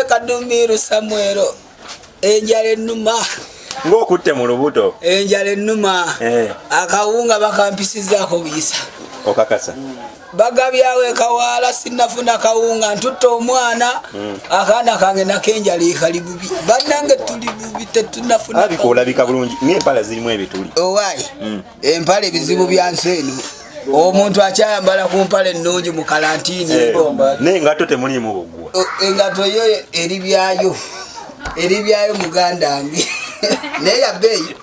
nze Kadumiru Samuel enjala ennuma ng'okutte mu lubuto enjala ennuma akawunga bakampisizaako buyisa okakasa bagabyawo ekawaala sinnafuna kawunga ntutta omwana akaana kange nakenjala ekali bubi bannange tuli bubi tetunafuna abiko olabika bulungi ng'empala zirimu ebituli owaayi empala ebizibu bya nsi eno omuntu akyayambala ku mpala ennungi mu kalantiini n'engato temulimu buggwa engato yo eri byayo muganda wange naye yabbeeyi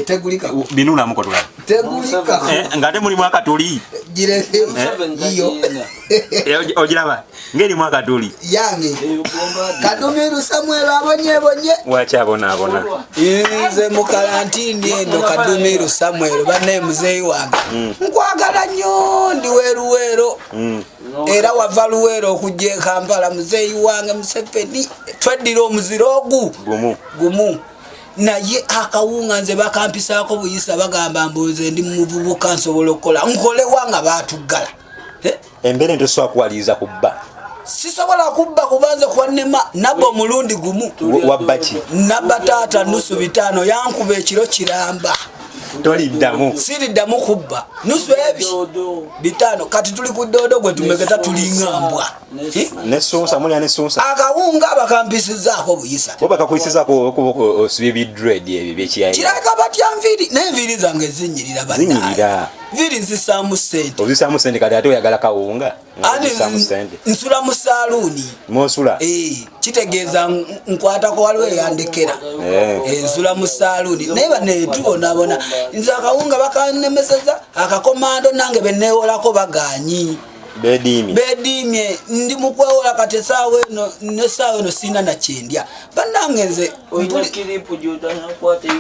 tegulika binulamu kotula tegulika ngate mulimu akatuli gireke iyo ogiraba ng'erimu akatuli yange Kadumiru Samuel abonyebonye wakyabonaabona nze mu kalantiini eno Kadumiru Samuel banne muzeeyi wange nkwagala nnyo ndi weeruweero era wava luweero okujja e Kampala muzeeyi wange Museveni tweddira omuziro ogu gumu naye akawunga nze bakampisaako buyisa bagamba mbuze ndi muvubuka nsobola okukola nkole wanga baatuggala embeera entosobola kuwaliriza kubba sisobola kubba kubanze kwanema nabba omulundi gumu wabba ki nabba taata nusu 5 yankuba ekiro kiramba toliddamu siriddamu kubba nusu ebi 5 kati tuli ku doodo gwe tumegeta tulingambwa nesunsa mulya nesunsa akawunga bakampisizaako buyisa bo bakakuyisizaako osibye bidred ebyo byekiyayi kirabika batya nviiri n'enviiri zange zinyirira zinyirira nviiri nzisaamu ssente ozisaamu ssente kati ate oyagala kawunga nsula mu saaluuni mosula kitegeeza nkwatako waliwo eyandekera ensula mu saaluuni naye banetubonabona nze akawunga bakanemeseza akakomando nange beneewolako baganyi bedimye ndi mukwewola kati esaawa eno sina nakyendya bannange nze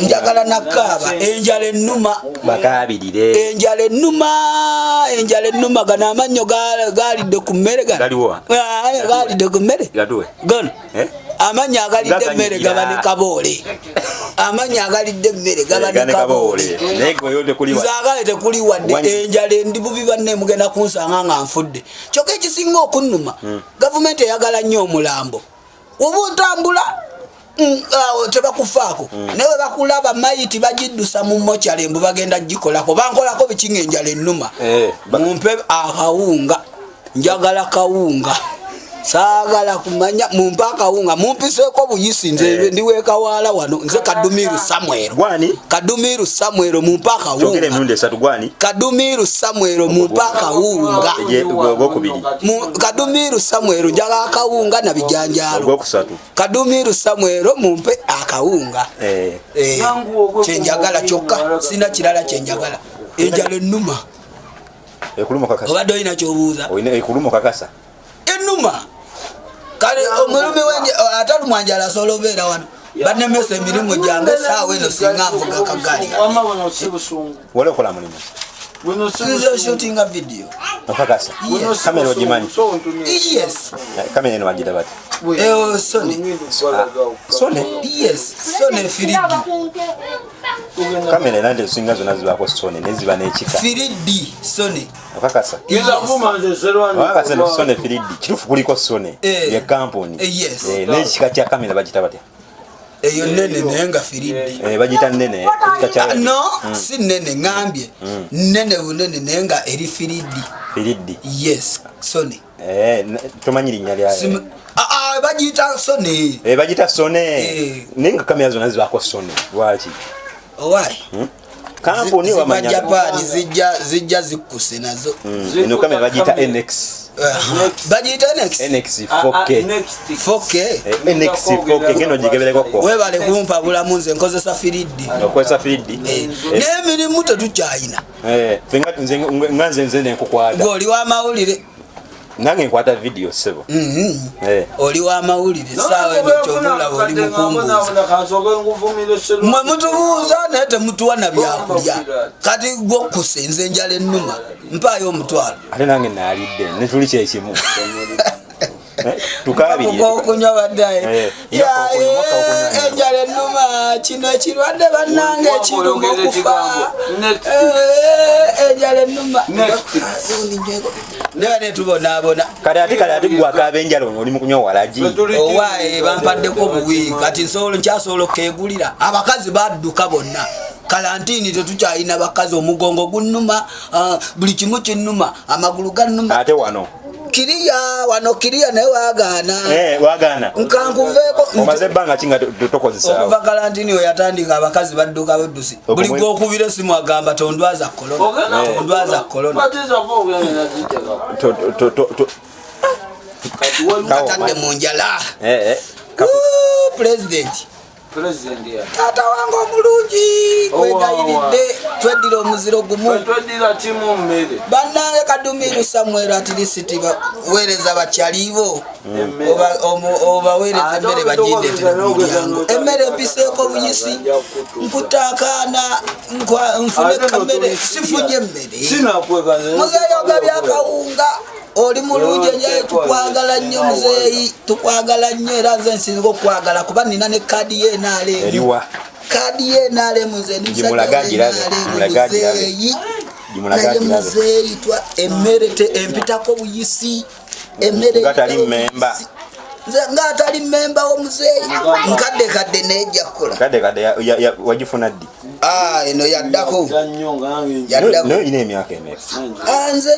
njagala nakaaba enjala ennuma bakabirire enjala ennuma gano amannyo galidde ku mmere galidde ku mmere gano amannyo agalidde emmere gaba ne kaboole amannyo agalidde emmere gaba ne kaboole nze agale tekuli wadde enjala endi bubi banne mugenda kunsanga nga nfudde kyokka ekisinga okunnuma gavumenti eyagala nnyo omulambo oba otambula tebakufaako naye bakulaba mayiti bagiddusa mu mokyale mbu bagenda gikolako bankolako bikinga enjala ennuma mumpe akawunga njagala kawunga saagala kumanya mumpa akawunga mumpiseeko buyisi nze ndiwe kawaala wano nze Kadumiru Samuel mumpa akawunga Kadumiru Samuel mumpa akawunga Kadumiru Samuel njagala akawunga na bijanjaalo Kadumiru Samuel mumpe akawunga kyenjagala kyokka sina kirala kyenjagala enjala ennuma obadde olina kyobuuza ekuluma okakasa ennuma kale omulumi wenje atalumwanjala asobola obeera wano bannemesa emirimu gyange saawa eno singa nvuga akagali wali okola mulimu nze shootinga video okakasa kamera ogimanyi yes kamera eno bagita bati Sony yes Sony 3D kamera nande esinga zonna zibaako Sony neziba n'ekika 3D Sony okakasa okakasa no Sony 3D kirufu kuliko Sony ye kampuni n'ekika kya kamera bagita batya eyo nene nenga 3D bagita nene no si nene ngambye nene bunene nenga eri 3D yes Sony tomanyi linnya lyayo bagita Sony bagita Sony nenga kamera zonna zibaako Sony lwaki owai kampuni wamanya Japan zijja zikuse nazo eno kamera bagita NX bagita NX 4K 4K NX 4K ngeno jigebeleko ko webale kumpa bulamu nze nkozesa 3D okozesa 3D n'emirimu tetukyayina fenga nze nenkukwata goli wa mawulire nange nkwata video sebo oli wa mawulire saawa eno kyobula oli mukumbuza mwe mutubuuza naye temutuwa na byakulya kati gwokkuse nze enjala ennuma mpaayo omutwalo ate nange naalidde netuli kyekimu tukabiri okunywa baddaye enjala ennuma kino ekirwadde bannange ekiruma okufa enjala ennuma neba netubonaabona kale ate gwakaaba enjala oli mu kunywa walagi owaaye bampaddeko buwi kati nkyasobola okegulira abakazi badduka bonna kalantini tetukyalina bakazi omugongo gunnuma buli kimu kinnuma amagulu gannuma ate wano kiriya naye wagaana nkankuveeko omaze ebbanga kinga tokozesaawo okuva kalantini weyatandika abakazi badduka buddusi buli gwokubira esimu agamba tondwaza kolona katadde mu njala pulezidenti tata wange omulungi kwegayiridde tweddira omuziro gumu bannange Kadumiru Samuel atilisiti baweereza bakyaliibo obaweereza emmere bagindetera mu mulyango emmere empiseeko buyisi nkutaakaana nfune kamere sifunye emmere muzeeyoga byakawunga oli mulungi enjaye tukwagala nnyo muzeeyi tukwagala nnyo era nze nsinga okwagala kuba nina ne kaadi ye eriwa kaadi ye naalemu nze naye muzeeyi twa emmere empitako buyisi emmere nze ngaatali mmemba w'omuzeeyi nkadde nejja kukola wagifuna ddi eno yaddako ina emyaka emeka nze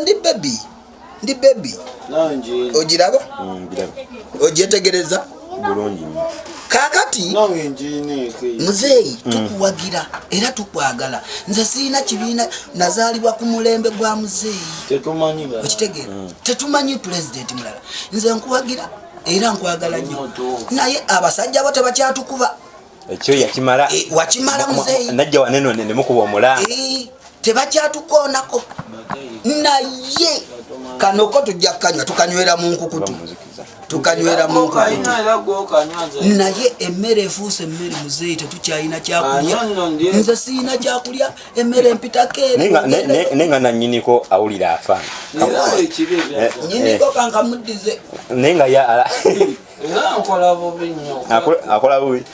ndi bebi ogiraba ogyetegereza bulungi kakati muzeeyi tukuwagira era tukwagala nze siina kibiina nazaalibwa ku mulembe gwa muzeeyi okitegeera tetumanyi pulezidenti mulala nze nkuwagira era nkwagala nnyo naye abasajja bo tebakyatukuba ekyo yakimala wakimala muzeeyi najja waneno nemukuba omulanga tebakyatukoonako naye kanoko tujja kukanywa tukanywera mu nkukutu naye emmere efuuse emmere muzeeyi tetukyalina kyakulya nze siina kyakulya emmere empitako nenga nanyiniko awulira afaana nyiniko kankamuddize nenga akola bubi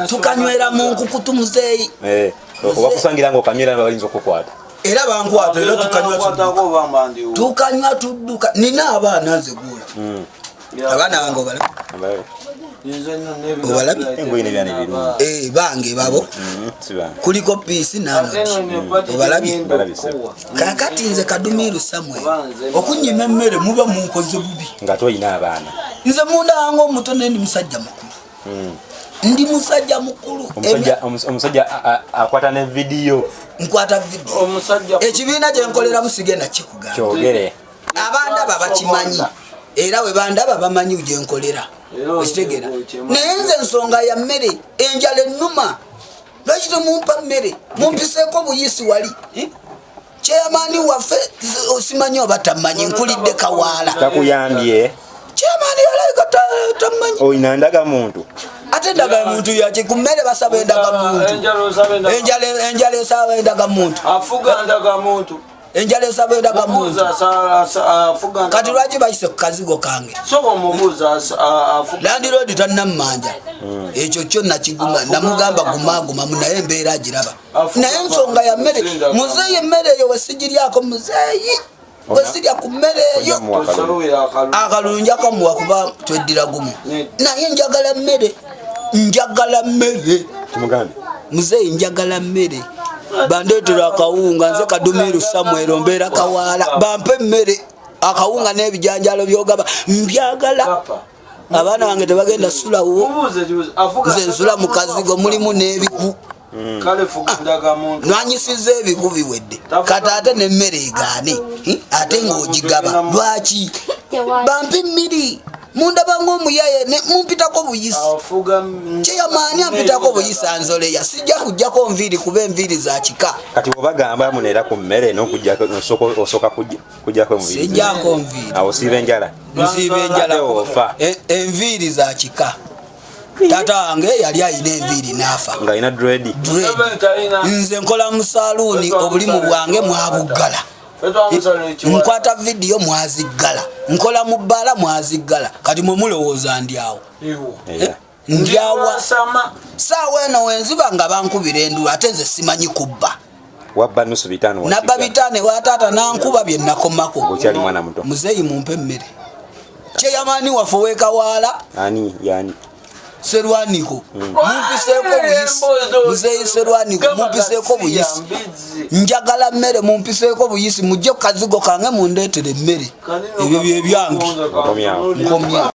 tukanywera mu nkukutu muzeeyi obakusangira nga okanywera balinza okukwata era bankwata era tukanywa tudduka nina abaana nze guula abaana bange obalabye bange babo kuliko piisi obalabye kakati nze Kadumiru Samuel okunyima emmere muba munkoze bubi nga toyina abaana nze munda wange omutone ndi musajja mukulu ndi musajja mukulu omusajja akwata ne vidiyo nkwata vidiyo ekibiina gyenkoleramu sigenda kikugamba kyogere abandaba bakimanyi era we bandaba bamanyi gyenkolera okitegeera naye nze ensonga ya mmere enjala ennuma lwaki temumpa mmere mumpiseeko buyisi wali kyeyamaani waffe osimanyi oba tamanyi nkulidde kawaala takuyambye kyeyamaani yalaika tamanyi oyina ndagamuntu ate endagamuntu yaki ku mmere basaba endagamuntu enjala esaba endagamuntu enjala esaba endagamuntu kati lwaki bayise ku kazigo kange landiroodi tannammanja ekyo kyo nakiguma namugamba gumagumamu naye embeera agiraba naye ensonga ya mmere muzeeyi emmere eyo wesigiryako muzeeyi wesirya ku mmere eyo akalulu njakamuwa kuba tweddira gumu naye njagala mmere muzeeyi njagala mmere bandeetera akawunga nze Kadumiru Samuel mbeera kawaala bampe emmere akawunga n'ebijanjalo byogaba mbyagala abaana bange tebagenda sulawo nze nsula mu kazigo mulimu n'ebiku nwanyisiza ebiku biwedde kati ate n'emmere egaane ate ng'ogigaba lwaki bampe mmiri mundaba ng'omuyaye mumpitako buyisi kyeyamaani ampitako buyisi anzoleya sijja kujjako nviiri kuba enviiri za kika kati obagamba muneera ku mmere osooka kujjako enviiri sijjako nviiri awo siba enjala nsiiba enjala enviiri za kika taata wange yali ayina enviiri n'afa nga ayina dread nze nkola mu saluuni obulimu bwange mwabuggala nkwata video mwazigala nkola mu bbala mwazigala kati mwe mulowooza ndyawo ndyawa saawa eno wenziba nga bankubira endulu ate nze simanyi kubba nabba bitaano ewa taata nankuba bye nakomako muzeeyi mumpe emmere kyeyamaani waffe ow'ekawaala Serwaniko mumpiseeko buyisi muzeeyi Serwaniko mumpiseeko buyisi njagala mmere mumpiseeko buyisi mujje ku kazigo kange mundeetere emmere ebyo bye byange nkomya